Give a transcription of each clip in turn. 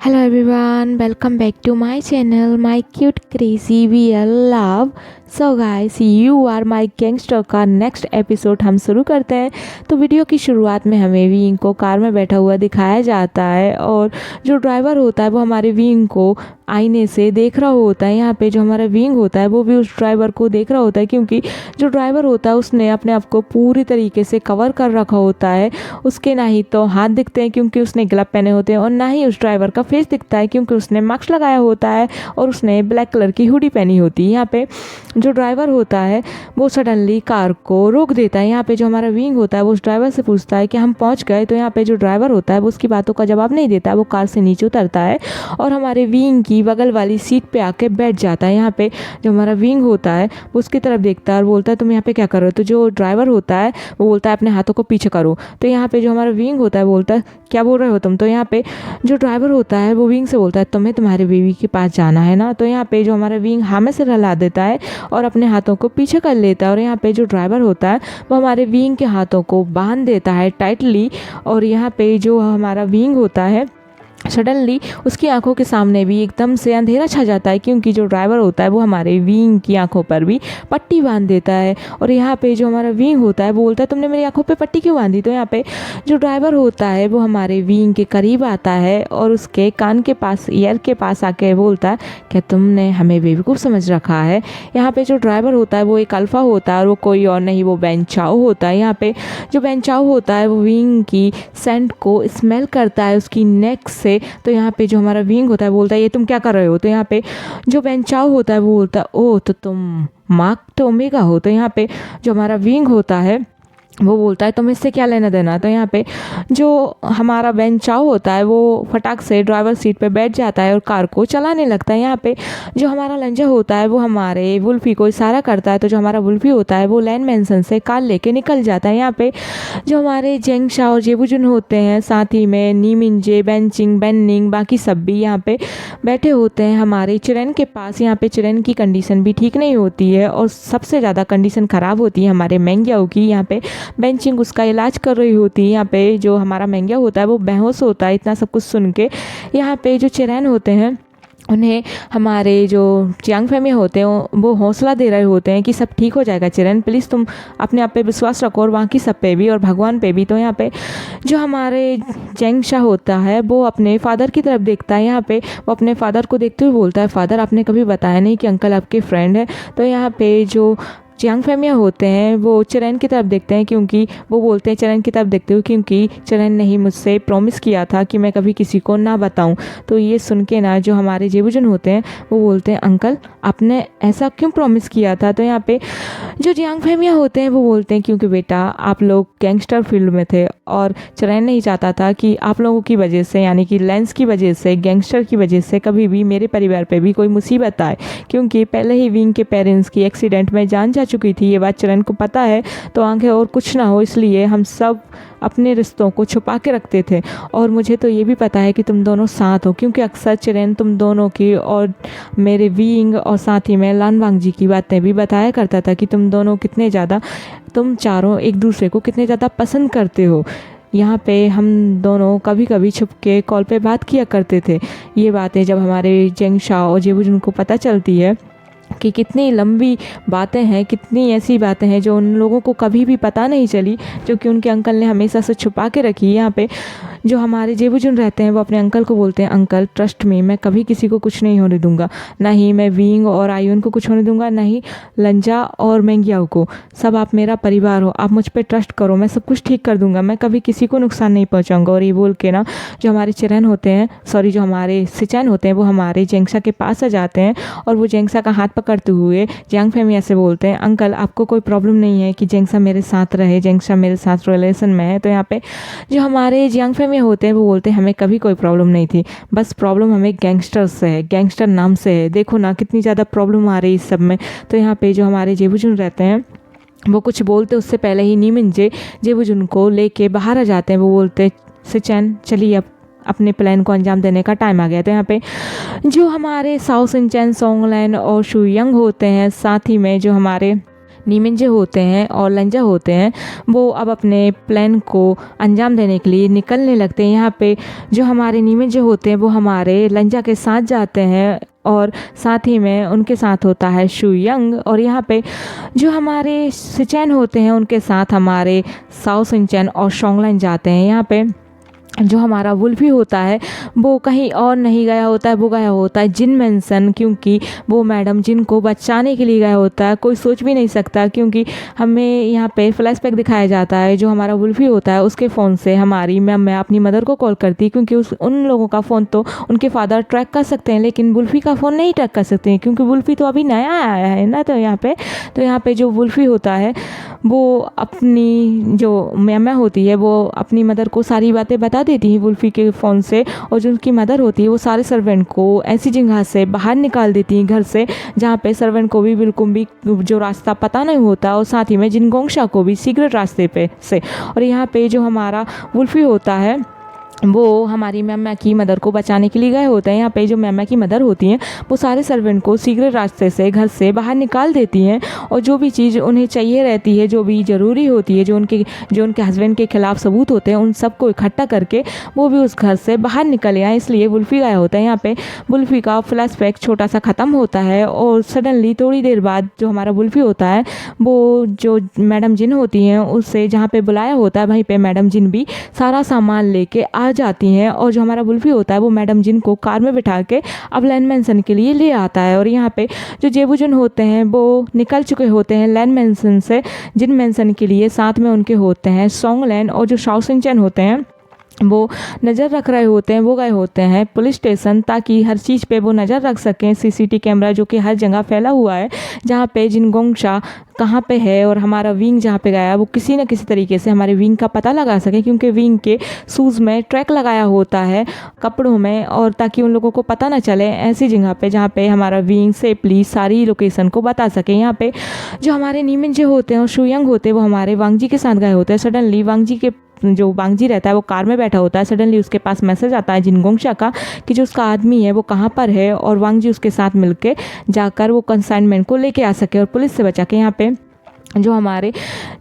Hello everyone, welcome back to my channel, my cute crazy real love. So guys, you are my gangster का next episode हम शुरू करते हैं। तो video की शुरुआत में हमें विंग को कार में बैठा हुआ दिखाया जाता है और जो ड्राइवर होता है वो हमारे विंग को आईने से देख रहा होता है। यहाँ पे जो हमारा विंग होता है वो भी उस ड्राइवर को देख रहा होता है, क्योंकि जो ड्राइवर होता है उसने अपने आप को पूरी तरीके से कवर कर रखा होता है। उसके ना ही तो हाथ दिखते हैं क्योंकि उसने ग्लव पहने होते हैं, और ना ही उस ड्राइवर का फेस दिखता है क्योंकि उसने मास्क लगाया होता है और उसने ब्लैक कलर की हुडी पहनी होती है। यहाँ पे जो ड्राइवर होता है वो सडनली कार को रोक देता है। यहाँ पे जो हमारा विंग होता है वो उस ड्राइवर से पूछता है कि हम पहुँच गए। तो यहाँ पे जो ड्राइवर होता है वो उसकी बातों का जवाब नहीं देता है, वो कार से नीचे उतरता है और हमारे विंग की बगल वाली सीट पे आके बैठ जाता है। यहाँ पे जो हमारा विंग होता है वो उसकी तरफ देखता है और बोलता है तुम यहाँ पे क्या कर रहे हो। तो जो ड्राइवर होता है वो बोलता है अपने हाथों को पीछे करो। तो यहाँ पे जो हमारा विंग होता है बोलता है क्या बोल रहे हो तुम। तो यहाँ पे जो ड्राइवर होता है वो विंग से बोलता है तुम्हें तुम्हारे बीवी के पास जाना है ना। तो यहाँ पे जो हमारा विंग हाँ में से हिला देता है और अपने हाथों को पीछे कर लेता है, और यहाँ पे जो ड्राइवर होता है वो हमारे विंग के हाथों को बांध देता है टाइटली। और यहाँ पे जो हमारा विंग होता है सडनली उसकी आंखों के सामने भी एकदम से अंधेरा छा जाता है, क्योंकि जो ड्राइवर होता है वो हमारे विंग की आंखों पर भी पट्टी बांध देता है। और यहाँ पे जो हमारा विंग होता है वो बोलता है तुमने मेरी आंखों पे पट्टी क्यों बांधी। तो यहाँ पे जो ड्राइवर होता है वो हमारे विंग के करीब आता है और उसके कान के पास, ईयर के पास आके बोलता है क्या तुमने हमें बेवकूफ़ समझ रखा है। यहाँ पे जो ड्राइवर होता है वो एक अल्फ़ा होता है और वो कोई और नहीं, वो बेन चाओ होता है। यहाँ पे जो बेन चाओ होता है वो विंग की सेंट को स्मेल करता है उसकी नेक से। तो यहाँ पे जो हमारा विंग होता है बोलता है ये तुम क्या कर रहे हो। तो यहाँ पे जो बेन चाओ होता है वो बोलता है ओह तो तुम मार्क तो ओमेगा हो। तो यहाँ पे जो हमारा विंग होता है वो बोलता है तुम इससे क्या लेना देना। तो यहाँ पे जो हमारा बेन चाओ होता है वो फटाक से ड्राइवर सीट पे बैठ जाता है और कार को चलाने लगता है। यहाँ पे जो हमारा लंजा होता है वो हमारे वुल्फी को इशारा करता है। तो जो हमारा वुल्फी होता है वो लैंड मैंसन से कार लेके निकल जाता है। यहाँ पे जो हमारे जेंगशा और जेबुजुन होते हैं, साथ ही में नीमिनजे, बेनचिंग, बेननिंग, बाकी सब भी यहाँ पे बैठे होते हैं हमारे चिरेन के पास। यहाँ पे चिरेन की कंडीशन भी ठीक नहीं होती है और सबसे ज़्यादा कंडीशन ख़राब होती है हमारे मेंग्याओ की। यहाँ पे बेंचिंग उसका इलाज कर रही होती है। यहाँ पे जो हमारा मेंग्या होता है वो बेहोश होता है इतना सब कुछ सुन के। यहाँ पे जो चिरेन होते हैं उन्हें हमारे जो चियांग फैमी होते हैं वो हौसला दे रहे होते हैं कि सब ठीक हो जाएगा चिरेन, प्लीज़ तुम अपने आप पे विश्वास रखो और बाकी सब पे भी और भगवान पे भी। तो यहाँ पे जो हमारे जेंगशा होता है वो अपने फादर की तरफ देखता है। यहाँ पे वो अपने फादर को देखते हुए बोलता है फादर आपने कभी बताया नहीं कि अंकल आपके फ्रेंड है। तो यहाँ पे जो चियांग फैमिया होते हैं वो चिरेन की तरफ देखते हैं, क्योंकि वो बोलते हैं चिरेन की तरफ देखते हुए क्योंकि चिरेन ने ही मुझसे प्रॉमिस किया था कि मैं कभी किसी को ना बताऊं। तो ये सुन के ना जो हमारे जेबुजन होते हैं वो बोलते हैं अंकल आपने ऐसा क्यों प्रॉमिस किया था। तो यहाँ पे जो चियांग फैमिया होते हैं वो बोलते हैं क्योंकि बेटा आप लोग गैंगस्टर फील्ड में थे और चिरेन नहीं चाहता था कि आप लोगों की वजह से, यानी कि लेंस की वजह से, गैंगस्टर की वजह से कभी भी मेरे परिवार पे भी कोई मुसीबत आए, क्योंकि पहले ही विंग के पेरेंट्स की एक्सीडेंट में जान जा चुकी थी। ये बात चिरेन को पता है, तो आगे और कुछ ना हो इसलिए हम सब अपने रिश्तों को छुपा के रखते थे। और मुझे तो ये भी पता है कि तुम दोनों साथ हो, क्योंकि अक्सर चिरेन तुम दोनों की और मेरे विंग और साथ ही में लानवांग जी की बातें भी बताया करता था कि तुम दोनों कितने ज़्यादा, तुम चारों एक दूसरे को कितने ज़्यादा पसंद करते हो। यहाँ पे हम दोनों कभी कभी छुप के कॉल पे बात किया करते थे। ये बातें जब हमारे जेंगशा और जेबुजुन को पता चलती है कि कितनी लंबी बातें हैं, कितनी ऐसी बातें हैं जो उन लोगों को कभी भी पता नहीं चली, जो कि उनके अंकल ने हमेशा से छुपा के रखी। यहाँ पे जो हमारे जेबुजुन रहते हैं वो अपने अंकल को बोलते हैं अंकल ट्रस्ट में, मैं कभी किसी को कुछ नहीं होने दूंगा, ना ही मैं विंग और आयुन को कुछ होने दूंगा, ना ही लंजा और मेंग्याओ को। सब आप मेरा परिवार हो, आप मुझ पर ट्रस्ट करो, मैं सब कुछ ठीक कर दूंगा, मैं कभी किसी को नुकसान नहीं पहुँचाऊँगा। और ये बोल के ना जो हमारे चिरेन होते हैं, सॉरी जो हमारे सिचैन होते हैं, वो हमारे जेंगशा के पास आ जाते हैं और वो जेंगशा का हाथ पकड़ते हुए जियांग फैमिया से बोलते हैं अंकल आपको कोई प्रॉब्लम नहीं है कि जेंगशा मेरे साथ रहे, जेंगशा मेरे साथ रिलेशन में है। तो यहाँ पे जो हमारे जियांग फैमिया होते हैं वो बोलते हैं हमें कभी कोई प्रॉब्लम नहीं थी, बस प्रॉब्लम हमें गैंगस्टर से है, गैंगस्टर नाम से है, देखो ना कितनी ज़्यादा प्रॉब्लम आ रही है इस सब में। तो यहाँ पे जो हमारे जेबुजुन रहते हैं वो कुछ बोलते उससे पहले ही नीमिनजे जेबुजुन को लेके बाहर आ जाते हैं। वो बोलते सिचैन चलिए अब अपने प्लान को अंजाम देने का टाइम आ गया। तो यहाँ पे जो हमारे साओ सिनचैन, सोंगलैन और शुयंग होते हैं, साथ ही में जो हमारे नीमिंजे होते हैं और लंजा होते हैं वो अब अपने प्लान को अंजाम देने के लिए निकलने लगते हैं। यहाँ पे जो हमारे नीमिंजे होते हैं वो हमारे लंजा के साथ जाते हैं और साथ ही में उनके साथ होता है शुयंग। और यहाँ पे जो हमारे सिचैन होते हैं उनके साथ हमारे साओ सिंचैन और शोंगलन जाते हैं। यहाँ पे जो हमारा वुल्फी होता है वो कहीं और नहीं गया होता है, वो गया होता है जिन मैंसन, क्योंकि वो मैडम जिन को बचाने के लिए गया होता है। कोई सोच भी नहीं सकता, क्योंकि हमें यहाँ पे फ्लैशबैक दिखाया जाता है जो हमारा वुल्फी होता है उसके फ़ोन से हमारी मैम अपनी मदर को कॉल करती है, क्योंकि उन लोगों का फ़ोन तो उनके फादर ट्रैक कर सकते हैं लेकिन वुल्फी का फ़ोन नहीं ट्रैक कर सकते हैं, क्योंकि वुल्फी तो अभी नया आया है ना। तो यहाँ पे जो वुल्फी होता है वो अपनी जो मैम होती है वो अपनी मदर को सारी बातें बता देती है वुल्फी के फ़ोन से। और जो उनकी मदर होती है वो सारे सर्वेंट को ऐसी जगह से बाहर निकाल देती है घर से जहाँ पे सर्वेंट को भी बिल्कुल भी जो रास्ता पता नहीं होता, और साथ ही में जिनगोंगशा को भी सीक्रेट रास्ते पे से। और यहाँ पे जो हमारा वुल्फी होता है वो हमारी मैम की मदर को बचाने के लिए गए होते हैं। यहाँ पे जो मैम की मदर होती हैं वो सारे सर्वेंट को सीक्रेट रास्ते से घर से बाहर निकाल देती हैं, और जो भी चीज़ उन्हें चाहिए रहती है, जो भी ज़रूरी होती है, जो उनके हस्बैंड के खिलाफ सबूत होते हैं, उन सबको इकट्ठा करके वो भी उस घर से बाहर निकल आए। इसलिए वुल्फी गया होता है। यहाँ पे वुल्फी का फ्लैशबैक छोटा सा ख़त्म होता है और सडनली थोड़ी देर बाद जो हमारा वुल्फी होता है वो जो मैडम जिन होती हैं उससे जहाँ पे बुलाया होता है वहीं पे मैडम जिन भी सारा सामान लेके आ जाती हैं। और जो हमारा वुल्फी होता है वो मैडम जिन को कार में बिठा के अब लैन मैंसन के लिए ले आता है। और यहाँ पे जो जेबुजुन होते हैं वो निकल चुके होते हैं लैन मैंसन से जिन मैंसन के लिए। साथ में उनके होते हैं सोंगलैन, और जो शाओ सिंचैन होते हैं वो नज़र रख रहे होते हैं। वो गए होते हैं पुलिस स्टेशन ताकि हर चीज़ पे वो नज़र रख सकें। सीसीटीवी कैमरा जो कि हर जगह फैला हुआ है जहाँ पे जिनगोंगशा कहाँ पे है और हमारा विंग जहाँ पे गया है वो किसी न किसी तरीके से हमारे विंग का पता लगा सके, क्योंकि विंग के शूज़ में ट्रैक लगाया होता है कपड़ों में, और ताकि उन लोगों को पता ना चले ऐसी जगह पे जहाँ पे हमारा विंग सेफली सारी लोकेशन को बता सके। यहाँ पे जो हमारे नीमिंजे होते हैं और शुयंग होते हैं वो हमारे वांगजी के साथ गए होते हैं। सडनली जो वांगजी रहता है वो कार में बैठा होता है। सडनली उसके पास मैसेज आता है जिनगोंगशा का कि जो उसका आदमी है वो कहाँ पर है, और वांगजी उसके साथ मिलके जाकर वो कंसाइनमेंट को लेके आ सके और पुलिस से बचा के। यहाँ पे जो हमारे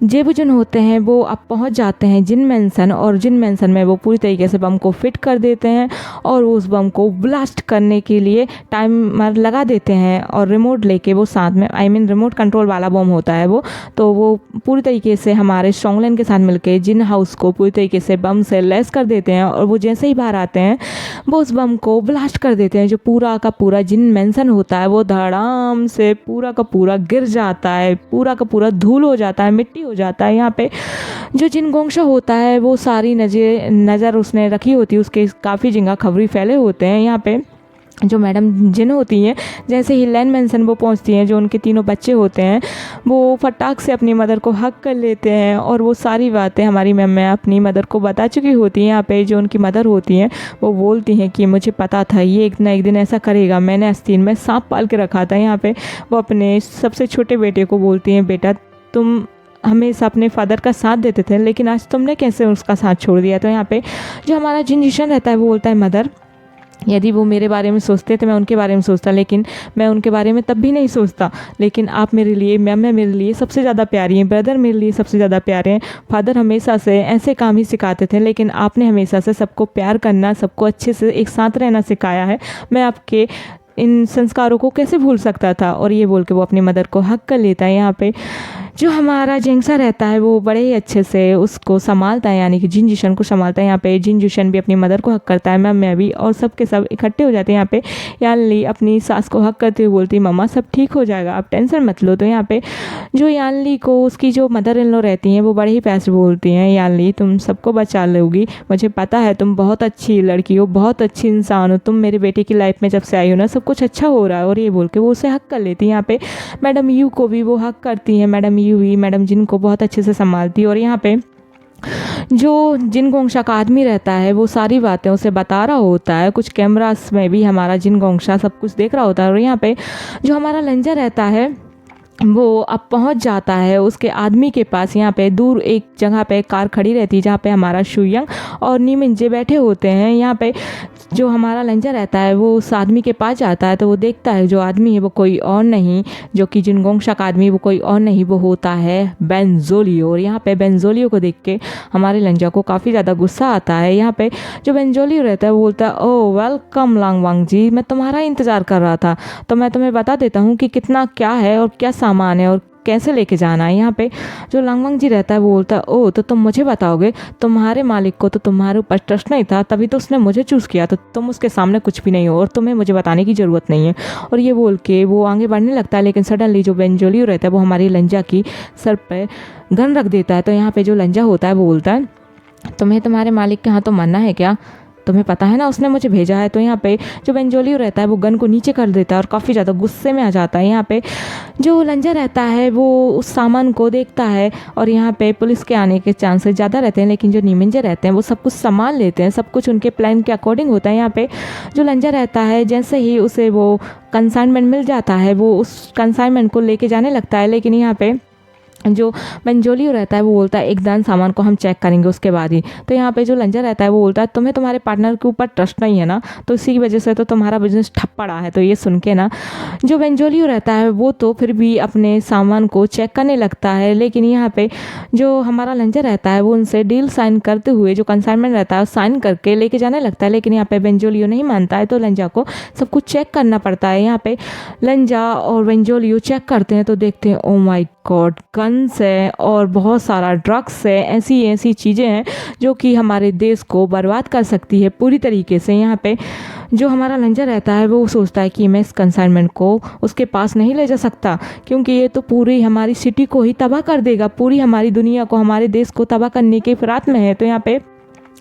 जेबुजुन होते हैं वो अब पहुंच जाते हैं जिन मैंसन, और जिन मैंसन में वो पूरी तरीके से बम को फिट कर देते हैं और उस बम को ब्लास्ट करने के लिए टाइमर लगा देते हैं। और रिमोट लेके वो साथ में रिमोट कंट्रोल वाला बम होता है वो, तो वो पूरी तरीके से हमारे शोंगलैन के साथ मिलके जिन हाउस को पूरी तरीके से बम से लैस कर देते हैं। और वो जैसे ही बाहर आते हैं वो उस बम को ब्लास्ट कर देते हैं। जो पूरा का पूरा जिन मैंसन होता है वो धड़ाम से पूरा का पूरा गिर जाता है, पूरा का पूरा धूल हो जाता है, मिट्टी हो जाता है। यहाँ पे जो जिनगोंगशा होता है वो सारी नज़र उसने रखी होती है, उसके काफ़ी जगह खबरी फैले होते हैं। यहाँ पे जो मैडम जिन होती हैं जैसे ही लैन मैंसन वो पहुंचती हैं, जो उनके तीनों बच्चे होते हैं वो फटाक से अपनी मदर को हक कर लेते हैं, और वो सारी बातें हमारी मैम अपनी मदर को बता चुकी होती हैं। यहाँ पे जो उनकी मदर होती हैं वो बोलती हैं कि मुझे पता था ये एक ना एक दिन ऐसा करेगा, मैंने आस्तीन में सांप पाल के रखा था। यहाँ पे वो अपने सबसे छोटे बेटे को बोलती हैं, बेटा तुम हमेशा अपने फादर का साथ देते थे लेकिन आज तुमने कैसे उसका साथ छोड़ दिया। तो यहाँ पे जो हमारा जिन जिशन रहता है वो बोलता है, मदर यदि वो मेरे बारे में सोचते तो मैं उनके बारे में सोचता, लेकिन मैं उनके बारे में तब भी नहीं सोचता। लेकिन आप मेरे लिए, मैम मेरे लिए सबसे ज़्यादा प्यारी हैं, ब्रदर मेरे लिए सबसे ज़्यादा प्यारे हैं। फादर हमेशा से ऐसे काम ही सिखाते थे, लेकिन आपने हमेशा से सबको प्यार करना, सबको अच्छे से एक साथ रहना सिखाया है। मैं आपके इन संस्कारों को कैसे भूल सकता था। और ये बोल के वो अपनी मदर को हक कर लेता है। यहाँ पे जो हमारा जेंगसा रहता है वो बड़े ही अच्छे से उसको संभालता है, यानी कि जिन जिशन को संभालता है। यहाँ पे जिन जिशन भी अपनी मदर को हक करता है, मैं भी, और सब के सब इकट्ठे हो जाते हैं। यहाँ पे यानली अपनी सास को हक करते हुए बोलती है, मम्मा सब ठीक हो जाएगा, आप टेंशन मत लो। तो यहाँ पे जो यानली को उसकी जो मदर इन लॉ रहती हैं वो बड़े ही प्यार से बोलती हैं, यानली तुम सबको बचा लोगी, मुझे पता है तुम बहुत अच्छी लड़की हो, बहुत अच्छी इंसान हो, तुम मेरे बेटे की लाइफ में जब से आई हो ना सब कुछ अच्छा हो रहा है। और ये बोल के वो उसे हक कर लेती है। यहाँ पे मैडम यू को भी वो हक करती हैं। मैडम यू भी मैडम जिन को बहुत अच्छे से संभालती है। और यहाँ पे जो जिनगोंगशा का आदमी रहता है वो सारी बातें उसे बता रहा होता है, कुछ कैमरास में भी हमारा जिनगोंगशा सब कुछ देख रहा होता है। और यहाँ पे जो हमारा लंजा रहता है वो अब पहुंच जाता है उसके आदमी के पास। यहाँ पे दूर एक जगह पे कार खड़ी रहती है जहाँ पे हमारा शुयंग और नीमिंजे बैठे होते हैं। यहाँ पे जो हमारा लंजा रहता है वो उस आदमी के पास जाता है, तो वो देखता है जो आदमी है वो कोई और नहीं, जो कि जिनगोंगशा का आदमी वो कोई और नहीं, वो होता है बेंजोलियो। और यहाँ पे बेंजोलियो को देख के हमारे लंजा को काफ़ी ज़्यादा गुस्सा आता है। यहाँ पे जो बेंजोलियो रहता है वो बोलता है, ओह वेलकम लांगवांग जी, मैं तुम्हारा इंतज़ार कर रहा था, तो मैं तुम्हें बता देता हूँ कि कितना क्या है और क्या सामान है और कैसे लेके जाना है। यहाँ पे जो लांगवांग जी रहता है वो बोलता है, ओह तो तुम मुझे बताओगे, तुम्हारे मालिक को तो तुम्हारे ऊपर ट्रस्ट नहीं था, तभी तो उसने मुझे चूज़ किया, तो तुम उसके सामने कुछ भी नहीं हो और तुम्हें मुझे बताने की ज़रूरत नहीं है। और ये बोल के वो आगे बढ़ने लगता है, लेकिन सडनली जो बेंजोलियो रहता है वो हमारी लंजा की सर पे गन रख देता है। तो यहाँ पे जो लंजा होता है वो बोलता है, तुम्हें तुम्हारे मालिक के हाथों मरना है क्या, तुम्हें पता है ना उसने मुझे भेजा है। तो यहाँ पे जो बेंजोलियो रहता है वो गन को नीचे कर देता है और काफ़ी ज़्यादा गुस्से में आ जाता है। यहाँ पे जो लंजा रहता है वो उस सामान को देखता है और यहाँ पे पुलिस के आने के चांसेस ज़्यादा रहते हैं, लेकिन जो नीमिंजे रहते हैं वो सब कुछ संभाल लेते हैं, सब कुछ उनके प्लान के अकॉर्डिंग होता है। यहाँ पे जो लंजा रहता है जैसे ही उसे वो कंसाइनमेंट मिल जाता है वो उस कंसाइनमेंट को लेके जाने लगता है, लेकिन यहाँ पे जो बेंजोलियो रहता है वो बोलता है एकदम सामान को हम चेक करेंगे उसके बाद ही। तो यहाँ पे जो लंजा रहता है वो बोलता है, तुम्हें तुम्हारे पार्टनर के ऊपर ट्रस्ट नहीं है ना, तो इसी की वजह से तो तुम्हारा बिजनेस ठप पड़ा है। तो ये सुन के ना जो बेंजोलियो रहता है वो तो फिर भी अपने सामान को चेक करने लगता है, लेकिन यहाँ पे जो हमारा लंजा रहता है वो उनसे डील साइन करते हुए जो कंसाइनमेंट रहता है साइन करके लेके जाने लगता है, लेकिन यहाँ पे बेंजोलियो नहीं मानता है। तो लंजा को सब कुछ चेक करना पड़ता है। यहाँ पे लंजा और बेंजोलियो चेक करते हैं तो देखते हैं, ओ माय गॉड, गन्स है और बहुत सारा ड्रग्स है, ऐसी ऐसी चीज़ें हैं जो कि हमारे देश को बर्बाद कर सकती है पूरी तरीके से। यहाँ पे जो हमारा लंजा रहता है वो सोचता है कि मैं इस कंसाइनमेंट को उसके पास नहीं ले जा सकता, क्योंकि ये तो पूरी हमारी सिटी को ही तबाह कर देगा, पूरी हमारी दुनिया को, हमारे देश को तबाह करने के फिराक में है। तो यहाँ पे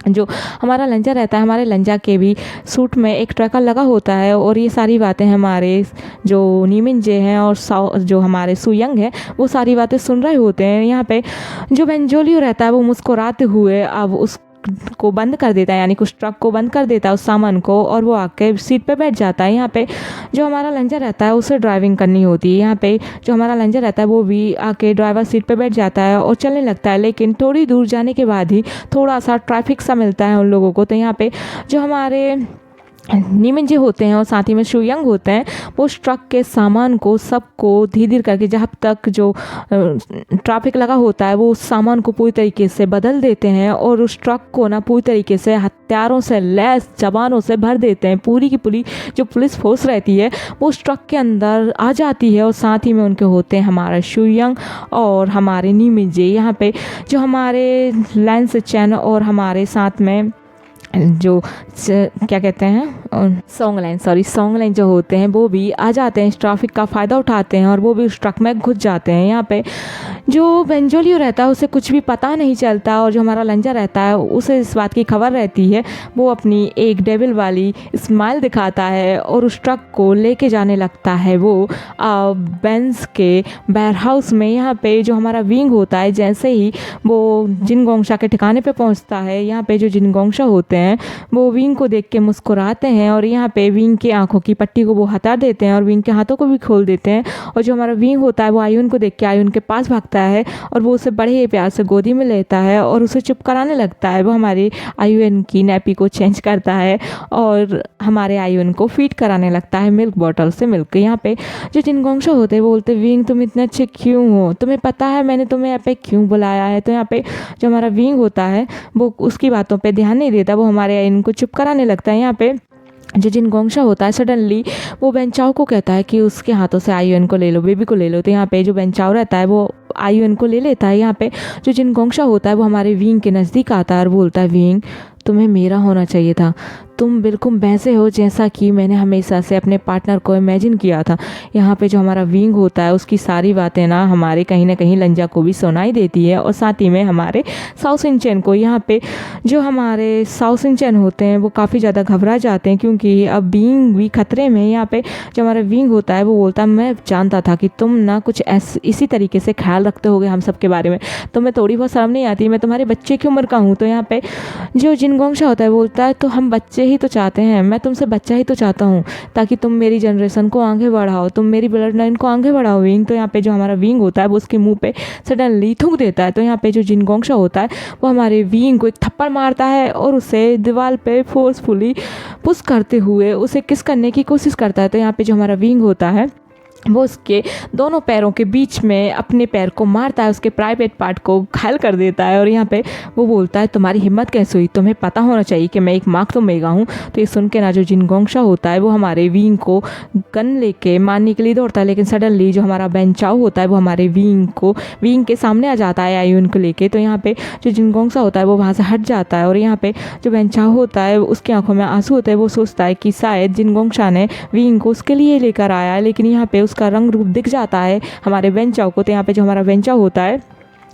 जो हमारा लंजा रहता है, हमारे लंजा के भी सूट में एक ट्रैकर लगा होता है और ये सारी बातें हमारे जो नीमिंजे हैं और जो हमारे सुयंग है वो सारी बातें सुन रहे होते हैं। यहाँ पे जो बेंजोलियो रहता है वो मुस्कुराते हुए अब उस को बंद कर देता है, यानी कुछ ट्रक को बंद कर देता है उस सामान को, और वो आके सीट पे बैठ जाता है। यहाँ पे जो हमारा लंजा रहता है उसे ड्राइविंग करनी होती है। यहाँ पे जो हमारा लंजा रहता है वो भी आके ड्राइवर सीट पे बैठ जाता है और चलने लगता है, लेकिन थोड़ी दूर जाने के बाद ही थोड़ा सा ट्रैफिक सा मिलता है उन लोगों को। तो यहाँ पे जो हमारे नीमिंजे होते हैं और साथ ही में शुयंग होते हैं वो उस ट्रक के सामान को सबको धीरे धीरे करके जब तक जो ट्रैफिक लगा होता है वो उस सामान को पूरी तरीके से बदल देते हैं और उस ट्रक को ना पूरी तरीके से हथियारों से लैस जवानों से भर देते हैं। पूरी की पूरी जो पुलिस फोर्स रहती है वो उस ट्रक के अंदर आ जाती है और साथ ही में उनके होते हैं हमारा शुयंग और हमारे नीमिंजे। यहाँ पे जो हमारे लैंस चैन और हमारे साथ में जो क्या कहते हैं सोंगलाइन जो होते हैं वो भी आ जाते हैं, इस ट्रैफिक का फ़ायदा उठाते हैं और वो भी उस ट्रक में घुस जाते हैं। यहाँ पे जो बेंजोलियो रहता है उसे कुछ भी पता नहीं चलता और जो हमारा लंजा रहता है उसे इस बात की खबर रहती है। वो अपनी एक डेविल वाली स्माइल दिखाता है और उस ट्रक को लेके जाने लगता है वो बेंस के वेयर हाउस में। यहाँ पे जो हमारा विंग होता है जैसे ही वो जिनगोंगशा के ठिकाने पे पहुँचता है, यहाँ पे जो जिनगोंगशा होते हैं वो विंग को देख के मुस्कुराते हैं और यहाँ पे विंग की आंखों की पट्टी को वो हटा देते हैं और विंग के हाथों को भी खोल देते हैं। और जो हमारा विंग होता है वो आयुन को देख के आयुन के पास भागता है और वो उसे बड़े ही प्यार से गोदी में लेता है और उसे चुप कराने लगता है। वो हमारी आयुन की नैपी को चेंज करता है और हमारे आयुन को फीड कराने लगता है मिल्क बॉटल से मिल्क। यहाँ पे जो जिनगोंगशा होते हैं वो बोलते विंग तुम इतने अच्छे क्यों हो, तुम्हें पता है मैंने तुम्हें यहाँ पे क्यों बुलाया है। तो यहाँ पे जो हमारा विंग होता है वो उसकी बातों पे ध्यान नहीं देता, वो हमारे इनको चुप कराने लगता है। यहाँ पे जो जिनगोंगशा होता है सडनली वो बेंचाओ को कहता है कि उसके हाथों से आयुन को ले लो, बेबी को ले लो। तो यहाँ पे जो बेंचाओ रहता है वो आयुन को ले लेता है। यहाँ पे जो जिनगोंगशा होता है वो हमारे विंग के नज़दीक आता है और बोलता है विंग तुम्हें मेरा होना चाहिए था, तुम बिल्कुल वैसे हो जैसा कि मैंने हमेशा से अपने पार्टनर को इमेजिन किया था। यहाँ पे जो हमारा विंग होता है उसकी सारी बातें ना हमारे कहीं ना कहीं लंजा को भी सुनाई देती है और साथ ही में हमारे साउसिनचैन को। यहाँ पे जो हमारे साउसिनचैन होते हैं वो काफ़ी ज़्यादा घबरा जाते हैं क्योंकि अब विंग भी खतरे में। यहाँ पे जो हमारा विंग होता है वो बोलता है मैं जानता था कि तुम ना कुछ इसी तरीके से ख्याल रखते होगे हम सब के बारे में, तुम्हें थोड़ी बहुत शर्म नहीं आती, मैं तुम्हारे बच्चे की उम्र का हूँ। तो यहाँ पे जो जिनगोंगशा होता है बोलता है तो हम बच्चे ही तो चाहते हैं, मैं तुमसे बच्चा ही तो चाहता हूँ ताकि तुम मेरी जनरेशन को आगे बढ़ाओ, तुम मेरी ब्लड लाइन को आगे बढ़ाओ विंग। तो यहाँ पे जो हमारा विंग होता है वो उसके मुंह पे सडनली थूक देता है। तो यहाँ पे जो जिनगोंगशा होता है वो हमारे विंग को एक थप्पड़ मारता है और उसे दीवार पे फोर्सफुली पुश करते हुए उसे किस करने की कोशिश करता है। तो यहाँ पे जो हमारा विंग होता है वो उसके दोनों पैरों के बीच में अपने पैर को मारता है, उसके प्राइवेट पार्ट को घायल कर देता है। और यहाँ पे वो बोलता है तुम्हारी हिम्मत कैसे हुई, तुम्हें पता होना चाहिए कि मैं एक मार्क तो मेगा हूँ। तो ये सुन के ना जो जिनगोंगशा होता है वो हमारे विंग को गन लेके मारने के लिए दौड़ता है, लेकिन सडनली जो हमारा बेंचाओ होता है वो हमारे विंग के सामने आ जाता है आयुन को लेके। तो यहाँ पे जो जिनगोंगशा होता है वो वहाँ से हट जाता है और यहाँ पे जो बेंचाओ होता है उसकी आंखों में आंसू होते हैं। वो सोचता है कि शायद जिनगोंगशा ने विंग को उसके लिए लेकर आया है, लेकिन यहाँ पे उसका रंग रूप दिख जाता है हमारे बेंचाओ को। तो यहाँ पे जो हमारा बेंचाओ होता है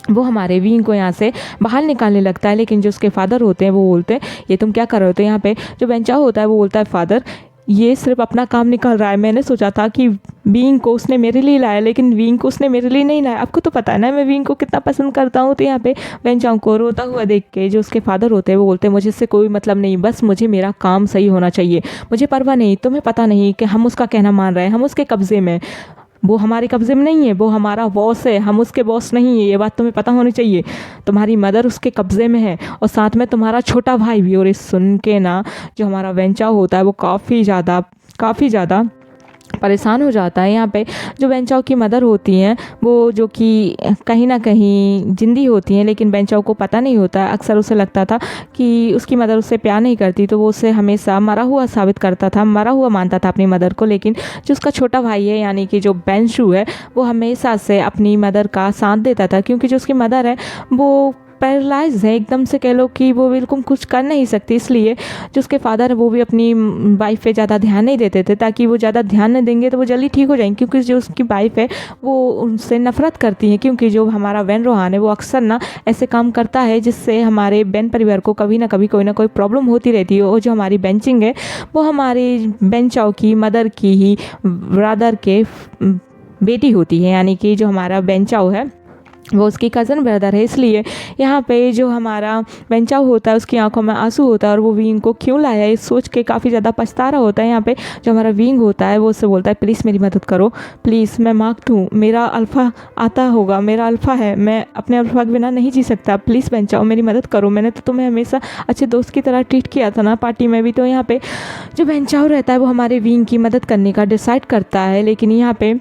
वो हमारे विंग को यहाँ से बाहर निकालने लगता है, लेकिन जो उसके फादर होते हैं वो बोलते हैं ये तुम क्या कर रहे हो। तो यहाँ पे जो बेंचाओ होता है वो बोलता है फादर ये सिर्फ अपना काम निकल रहा है, मैंने सोचा था कि विंग को उसने मेरे लिए लाया, लेकिन विंग को उसने मेरे लिए नहीं लाया। आपको तो पता है ना मैं विंग को कितना पसंद करता हूँ। तो यहाँ पे बेंचाओ को रोता हुआ देख के जो उसके फादर होते हैं वो बोलते हैं मुझे इससे कोई मतलब नहीं, बस मुझे मेरा काम सही होना चाहिए, मुझे परवाह नहीं। तुम्हें पता नहीं कि हम उसका कहना मान रहे हैं, हम उसके कब्जे में, वो हमारे कब्जे में नहीं है, वो हमारा बॉस है, हम उसके बॉस नहीं है, ये बात तुम्हें पता होनी चाहिए। तुम्हारी मदर उसके कब्जे में है और साथ में तुम्हारा छोटा भाई भी। और इस सुन के ना जो हमारा बेंचाओ होता है वो काफ़ी ज़्यादा परेशान हो जाता है। यहाँ पे जो बेंचाओ की मदर होती हैं वो जो कि कहीं ना कहीं जिंदी होती हैं, लेकिन बेंचाओ को पता नहीं होता है। अक्सर उसे लगता था कि उसकी मदर उससे प्यार नहीं करती, तो वो उसे हमेशा मरा हुआ साबित करता था, मरा हुआ मानता था अपनी मदर को। लेकिन जो उसका छोटा भाई है यानी कि जो बेंशु है वो हमेशा से अपनी मदर का साथ देता था, क्योंकि जो उसकी मदर है वो पैरालाइज है, एकदम से कह लो कि वो बिल्कुल कुछ कर नहीं सकती। इसलिए जो उसके फादर है वो भी अपनी वाइफ पे ज़्यादा ध्यान नहीं देते थे, ताकि वो ज़्यादा ध्यान नहीं देंगे तो वो जल्दी ठीक हो जाएंगे। क्योंकि जो उसकी वाइफ है वो उनसे नफरत करती है, क्योंकि जो हमारा वैन रोहान है वो अक्सर ना ऐसे काम करता है जिससे हमारे बैन परिवार को कभी ना कभी कोई ना कोई प्रॉब्लम होती रहती है। और जो हमारी बेंचिंग है वो हमारे बेंचाओ की मदर की ही ब्रदर के बेटी होती है, यानी कि जो हमारा बेंचाओ है वो उसकी कज़न ब्रदर है। इसलिए यहाँ पे जो हमारा बेंचाओ होता है उसकी आंखों में आंसू होता है और वो विंग को क्यों लाया इस सोच के काफ़ी ज़्यादा पछता रहा होता है। यहाँ पे जो हमारा विंग होता है वो उससे बोलता है प्लीज़ मेरी मदद करो, प्लीज़ मैं मांगता हूँ, मेरा अल्फ़ा आता होगा, मेरा अल्फ़ा है, मैं अपने अल्फ़ा के बिना नहीं जी सकता, प्लीज़ बेंचाओ मेरी मदद करो, मैंने तो तुम्हें हमेशा अच्छे दोस्त की तरह ट्रीट किया था ना पार्टी में भी। तो यहाँ पे जो बेंचाओ रहता है वो हमारे विंग की मदद करने का डिसाइड करता है, लेकिन यहाँ पे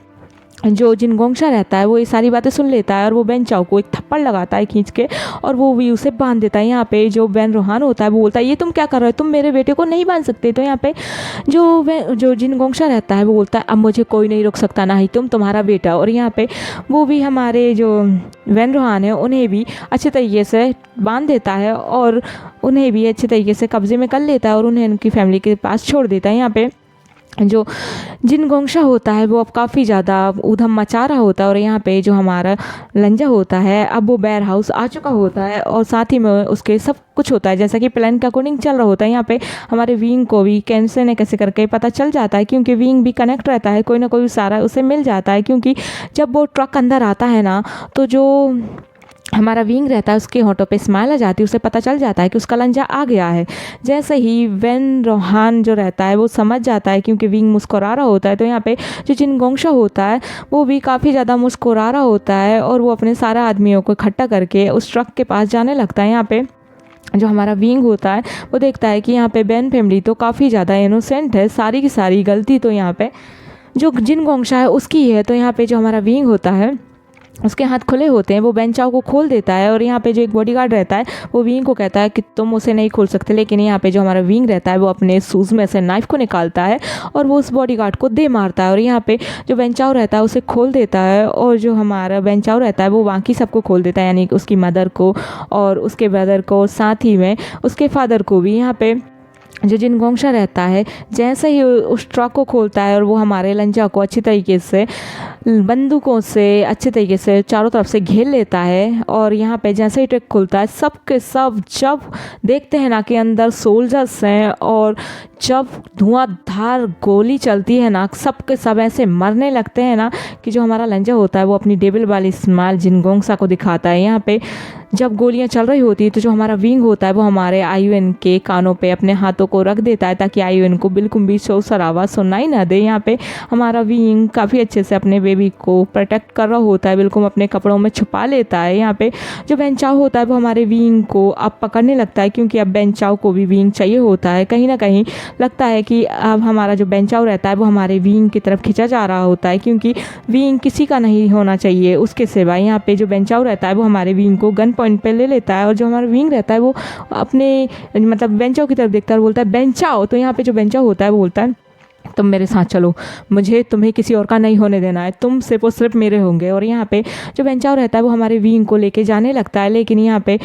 जो जिनगोंगशा रहता है वो ये सारी बातें सुन लेता है और वो बेंचाओ को एक थप्पड़ लगाता है खींच के और वो भी उसे बांध देता है। यहाँ पे जो वैन रोहान होता है वो बोलता है ये तुम क्या कर रहे हो, तुम मेरे बेटे को नहीं बांध सकते। तो यहाँ पे जो जिनगोंगशा रहता है वो बोलता है अब मुझे कोई नहीं रोक सकता, ना ही तुम, तुम्हारा बेटा। और यहाँ पे वो भी हमारे जो वैन रोहान है उन्हें भी अच्छे तरीके से बांध देता है और उन्हें भी अच्छे तरीके से कब्जे में कर लेता है और उन्हें उनकी फैमिली के पास छोड़ देता है। यहाँ पे जो जिनगोंगशा होता है वो अब काफ़ी ज़्यादा उधम मचा रहा होता है और यहाँ पे जो हमारा लंजा होता है अब वो बेयर हाउस आ चुका होता है और साथ ही में उसके सब कुछ होता है जैसा कि प्लान के अकॉर्डिंग चल रहा होता है। यहाँ पे हमारे विंग को भी कैसे न कैसे करके पता चल जाता है, क्योंकि विंग भी कनेक्ट रहता है, कोई ना कोई सारा उसे मिल जाता है। क्योंकि जब वो ट्रक अंदर आता है ना तो जो हमारा विंग रहता है उसके होठों पे स्माइल आ जाती है, उसे पता चल जाता है कि उसका लंजा आ गया है। जैसे ही वैन रोहान जो रहता है वो समझ जाता है क्योंकि विंग मुस्कुरा रहा होता है। तो यहाँ पे जो जिनगोंगशा होता है वो भी काफ़ी ज़्यादा मुस्कुरा रहा होता है और वो अपने सारे आदमियों को इकट्ठा करके उस ट्रक के पास जाने लगता है। यहाँ पे जो हमारा विंग होता है वो देखता है कि यहाँ पे बैन फैमिली तो काफ़ी ज़्यादा इनोसेंट है, सारी की सारी गलती तो यहाँ पे जो जिनगोंगशा है उसकी है। तो यहाँ पे जो हमारा विंग होता है उसके हाथ खुले होते हैं, वो बेंचाओ को खोल देता है और यहाँ पे जो एक बॉडीगार्ड रहता है वो विंग को कहता है कि तुम उसे नहीं खोल सकते। लेकिन यहाँ पे जो हमारा विंग रहता है वो अपने शूज़ में से नाइफ़ को निकालता है और वो उस बॉडीगार्ड को दे मारता है और यहाँ पे जो बेंचाओ रहता है उसे खोल देता है और जो हमारा बेंचाओ रहता है वो बाकी सबको खोल देता है, यानी कि उसकी मदर को और उसके ब्रदर को, साथ ही में उसके फादर को भी। यहाँ पे जो जिनगोंगशा रहता है जैसे ही उस ट्रक को खोलता है और वो हमारे लंजा को अच्छी तरीके से बंदूकों से अच्छे तरीके से चारों तरफ से घेर लेता है और यहाँ पे जैसे ही ट्रक खुलता है सब के सब जब देखते हैं ना कि अंदर सोल्जर्स हैं और जब धुआंधार गोली चलती है ना, सब के सब ऐसे मरने लगते हैं ना कि जो हमारा लंजा होता है वो अपनी डेविल वाली स्माइल जिनगोंगसा को दिखाता है। यहाँ पे जब गोलियां चल रही होती है तो जो हमारा विंग होता है वो हमारे आईयूएन के कानों पे अपने हाथों को रख देता है ताकि आईयूएन को बिल्कुल भी शोर शराबा सुनाई ना दे। यहाँ पे हमारा विंग काफ़ी अच्छे से अपने बेबी को प्रोटेक्ट कर रहा होता है, बिल्कुल अपने कपड़ों में छुपा लेता है। यहाँ पे जो बेंचाओ होता है वो हमारे विंग को अब पकड़ने लगता है, क्योंकि अब बेंचाओ को भी विंग चाहिए होता है। कहीं ना कहीं लगता है कि अब हमारा जो बेंचाओ रहता है वो हमारे विंग की तरफ खिंचा जा रहा होता है, क्योंकि विंग किसी का नहीं होना चाहिए उसके सिवा। यहाँ पे जो बेंचाओ रहता है वो हमारे विंग को गन पॉइंट पे ले लेता है, और जो हमारा विंग रहता है वो अपने मतलब बेंचाओ की तरफ देखता है और बोलता है बेंचाओ। तो यहाँ पे जो बेंचाओ होता है वो बोलता है तुम मेरे साथ चलो, मुझे तुम्हें किसी और का नहीं होने देना है, तुम सिर्फ और सिर्फ मेरे होंगे। और यहाँ पे जो बेंचाओ रहता है वो हमारे विंग को लेके जाने लगता है, लेकिन यहाँ पे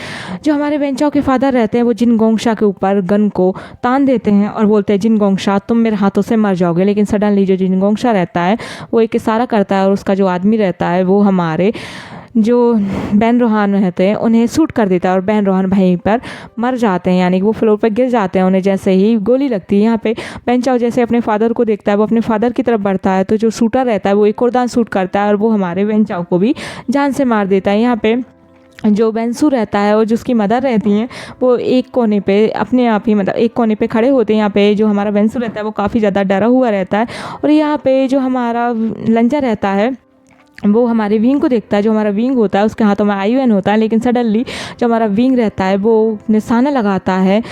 जो हमारे बेंचाओ के फादर रहते हैं वो जिनगोंगशा के ऊपर गन को तान देते हैं और बोलते हैं जिनगोंगशा तुम मेरे हाथों से मर जाओगे। लेकिन सडनली जो जिनगोंगशा रहता है वो एक इशारा करता है और उसका जो आदमी रहता है वो हमारे जो बैन रोहान रहते हैं उन्हें शूट कर देता है और बैन रोहान वहीं पर मर जाते हैं, यानी कि वो फ्लोर पर गिर जाते हैं उन्हें जैसे ही गोली लगती है। यहाँ पे बेंचाओ जैसे अपने फादर को देखता है वो अपने फादर की तरफ बढ़ता है, तो जो शूटर रहता है वो एक और दान शूट करता है और वो हमारे बेंचाओ को भी जान से मार देता है। यहाँ पे जो बेंसू रहता है और जो उसकी मदर रहती हैं वो एक कोने पे अपने आप ही मतलब एक कोने पे खड़े होते हैं। यहाँ पे जो हमारा बेंसू रहता है वो काफ़ी ज़्यादा डरा हुआ रहता है, और यहाँ पे जो हमारा लंजा रहता है वो हमारे विंग को देखता है। जो हमारा विंग होता है उसके हाथों में आईयूएन होता है, लेकिन सडनली जो हमारा विंग रहता है वो निशाना लगाता है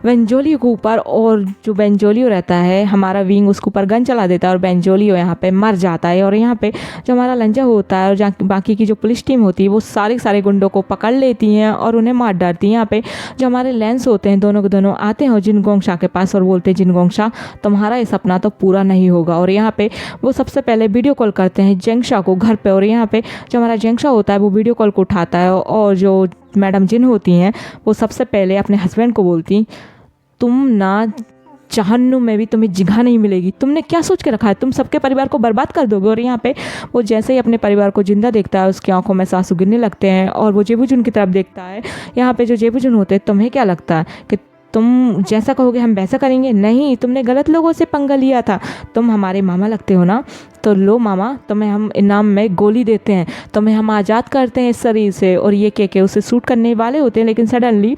बेंजोलियो के ऊपर, और जो बेंजोलियो रहता है हमारा विंग उसके ऊपर गन चला देता है और बेंजोलियो यहाँ पे मर जाता है। और यहाँ पे जो हमारा लंजा होता है और बाकी की जो पुलिस टीम होती है वो सारे गुंडों को पकड़ लेती हैं और उन्हें मार डालती हैं। यहाँ पे जो हमारे लेंस होते हैं दोनों के दोनों आते हैं और जिनगोंगशा के पास और बोलते हैं जिनगोंगशा तुम्हारा ये सपना तो पूरा नहीं होगा। और यहाँ पे वो सबसे पहले वीडियो कॉल करते हैं जेंगशा को घर पे, और यहाँ पे जो हमारा जेंगशा होता है वो वीडियो कॉल को उठाता है और जो मैडम जिन होती हैं वो सबसे पहले अपने हस्बैंड को बोलती तुम ना जहन्नुम में भी तुम्हें जगह नहीं मिलेगी, तुमने क्या सोच के रखा है, तुम सबके परिवार को बर्बाद कर दोगे। और यहाँ पे वो जैसे ही अपने परिवार को जिंदा देखता है उसकी आंखों में आंसू गिरने लगते हैं और वो जेबूजुन की तरफ देखता है। यहाँ पे जो जेबूजुन होते हैं तुम्हें क्या लगता है कि तुम जैसा कहोगे हम वैसा करेंगे? नहीं, तुमने गलत लोगों से पंगा लिया था, तुम हमारे मामा लगते हो ना, तो लो मामा तुम्हें हम इनाम में गोली देते हैं, तुम्हें हम आज़ाद करते हैं इस शरीर से। और ये कह के उसे शूट करने वाले होते हैं, लेकिन सडनली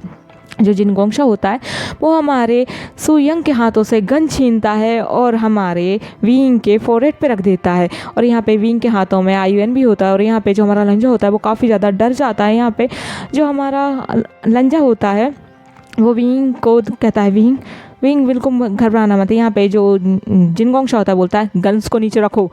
जो जिनगोंगशा होता है वो हमारे सुयंग के हाथों से गन छीनता है और हमारे विंग के फोरहेड पे रख देता है। और यहाँ पे विंग के हाथों में आईयूएन भी होता है, और यहाँ पे जो हमारा लंजा होता है वो काफ़ी ज़्यादा डर जाता है। यहाँ पे जो हमारा लंजा होता है वो विंग को कहता है विंग बिल्कुल घबराना मत। यहाँ पे जो जिनगोंगशा होता है बोलता है गन्स को नीचे रखो,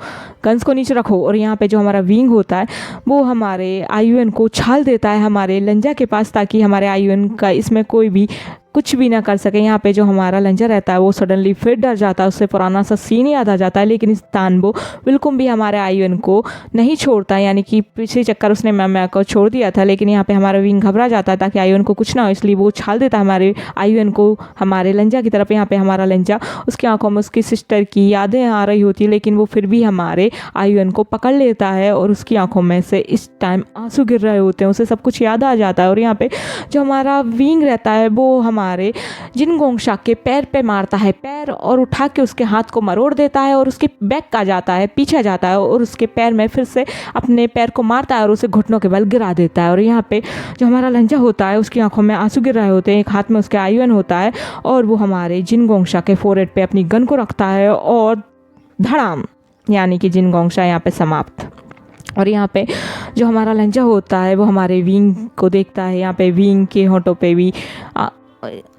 गन्स को नीचे रखो। और यहाँ पे जो हमारा विंग होता है वो हमारे आईयूएन को छाल देता है हमारे लंजा के पास, ताकि हमारे आईयूएन का इसमें कोई भी कुछ भी ना कर सके। यहाँ पे जो हमारा लंजा रहता है वो सडनली फिर डर जाता है, उससे पुराना सा सीन याद आ जाता है, लेकिन इस तानबो बिल्कुल भी हमारे आईयूएन को नहीं छोड़ता, यानी कि पिछले चक्कर उसने मैम को छोड़ दिया था, लेकिन यहाँ पे हमारा विंग घबरा जाता है ताकि आईयूएन को कुछ ना हो, इसलिए वो छाल देता है हमारे आईयूएन को हमारे लंजा की तरफ। यहाँ पे हमारा लंजा उसकी आंखों में उसकी सिस्टर की यादें आ रही होती है, लेकिन वो फिर भी हमारे आईयूएन को पकड़ लेता है और उसकी आंखों में से इस टाइम आंसू गिर रहे होते हैं, उसे सब कुछ याद आ जाता है। और यहाँ पे जो हमारा विंग रहता है वो हमारे जिनगोंगशा के पैर पे मारता है पैर, और उठा के उसके हाथ को मरोड़ देता है और उसके बैक आ जाता है, पीछे जाता है और उसके पैर में फिर से अपने पैर को मारता है और उसे घुटनों के बल गिरा देता है। और यहाँ पे जो हमारा लंजा होता है उसकी आंखों में आंसू गिर रहे होते हैं, एक हाथ में उसके आईयूएन होता है और वो हमारे जिनगोंगशा के फोरहेड पे अपनी गन को रखता है और धड़ाम, यानी कि जिनगोंगशा यहाँ पे समाप्त। और यहाँ पे जो हमारा लंजा होता है वो हमारे विंग को देखता है, यहाँ पे विंग के होठों पे भी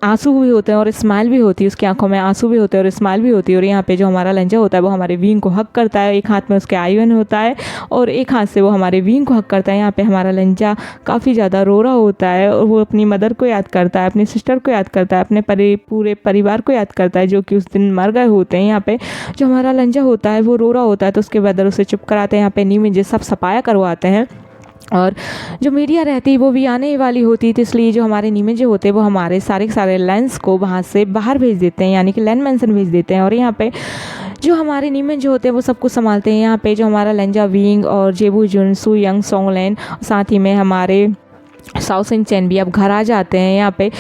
आंसू भी होते हैं और स्माइल भी होती है, उसकी आंखों में आंसू भी होते हैं और स्माइल भी होती है। और यहाँ पे जो हमारा लंजा होता है वो हमारे विंग को हक करता है, एक हाथ में उसके आईयूएन होता है और एक हाथ से वो हमारे विंग को हक करता है। यहाँ पे हमारा लंजा काफ़ी ज़्यादा रो रहा होता है और वो अपनी मदर को याद करता है, अपनी सिस्टर को याद करता है, अपने पूरे परिवार को याद करता है जो कि उस दिन मर गए होते हैं। यहाँ पे जो हमारा लंजा होता है वो रो रहा होता है, तो उसके बाद उसे चुप कराते हैं। यहाँ पे नीम सब सफाया करवाते हैं और जो मीडिया रहती है वो भी आने वाली होती है, तो इसलिए जो हमारे नीमे जो होते हैं वो हमारे सारे लेंस को वहाँ से बाहर भेज देते हैं, यानी कि लैंड मैंसन भेज देते हैं। और यहाँ पे जो हमारे नीमे जो होते हैं वो सब कुछ संभालते हैं। यहाँ पे जो हमारा लंजा विंग और जेबूजुन सुयंग सोंगलेन साथ ही में हमारे साउसिन चैन भी अब घर आ जाते हैं। यहाँ पे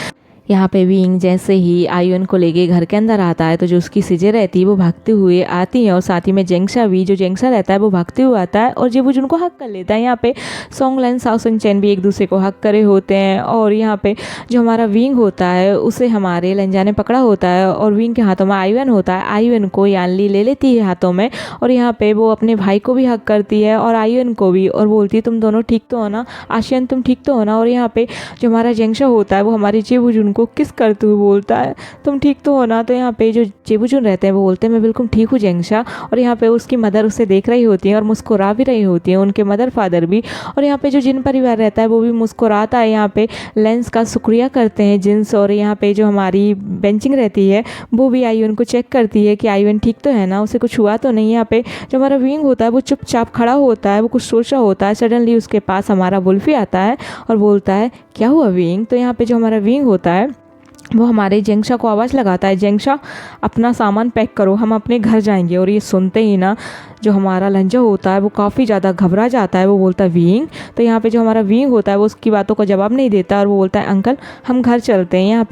यहाँ पे विंग जैसे ही आयुन को लेके घर के अंदर आता है तो जो उसकी सिजे रहती है वो भागते हुए आती है और साथ ही में जेंगशा भी जो जेंगशा रहता है वो भागते हुए आता है और जेबूजुन को हक कर लेता है। यहाँ पे सोंगलन साउसन चैन भी एक दूसरे को हक करे होते हैं और यहाँ पे जो हमारा विंग होता है उसे हमारे लंजा ने पकड़ा होता है और विंग के हाथों में आयुन होता है। आयुन को यानली ले लेती है हाथों में और यहाँ पे वो अपने भाई को भी हक करती है और आयुन को भी और बोलती है तुम दोनों ठीक तो हो ना, आशियन तुम ठीक तो हो ना। और यहाँ पे जो हमारा जेंगशा होता है वो हमारी जेबूजुन को किस करते हुए बोलता है तुम ठीक तो हो ना। तो यहाँ पे जो जेबूजुन रहते हैं वो बोलते हैं मैं बिल्कुल ठीक हूँ जेंगशा। और यहाँ पे उसकी मदर उसे देख रही होती है और मुस्कुरा भी रही होती है, उनके मदर फादर भी। और यहाँ पे जो जिन परिवार रहता है वो भी मुस्कुराता है, यहाँ पे लेंस का शुक्रिया करते हैं जिन्स। और यहाँ पे जो हमारी बेंचिंग रहती है वो भी आयुन को चेक करती है कि आयुन ठीक तो है ना, उसे कुछ हुआ तो नहीं। यहाँ पे जो हमारा विंग होता है वो चुपचाप खड़ा होता है, वो कुछ सोच रहा होता है। सडनली उसके पास हमारा वुल्फी आता है और बोलता है क्या हुआ विंग। तो यहाँ पे जो हमारा विंग होता है वो हमारे जेंगशा को आवाज़ लगाता है जेंगशा अपना सामान पैक करो हम अपने घर जाएंगे। और ये सुनते ही ना जो हमारा लंजा होता है वो काफ़ी ज़्यादा घबरा जाता है, वो बोलता है विंग। तो यहाँ पे जो हमारा विंग होता है वो उसकी बातों का जवाब नहीं देता और वो बोलता है अंकल हम घर चलते हैं। यहाँ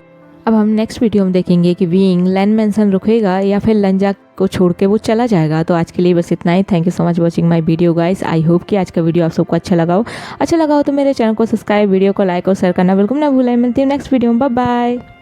अब हम नेक्स्ट वीडियो में देखेंगे कि विंग लैंड मैंसन रुकेगा या फिर लंजा को छोड़ के वो चला जाएगा। तो आज के लिए बस इतना ही। Thank you so much watching my video guys. I hope कि आज का वीडियो आप सबको अच्छा लगा हो तो मेरे चैनल को सब्सक्राइब, वीडियो को लाइक और शेयर करना बिल्कुल ना भूलें। मिलती हूँ नेक्स्ट वीडियो में, बाय बाय।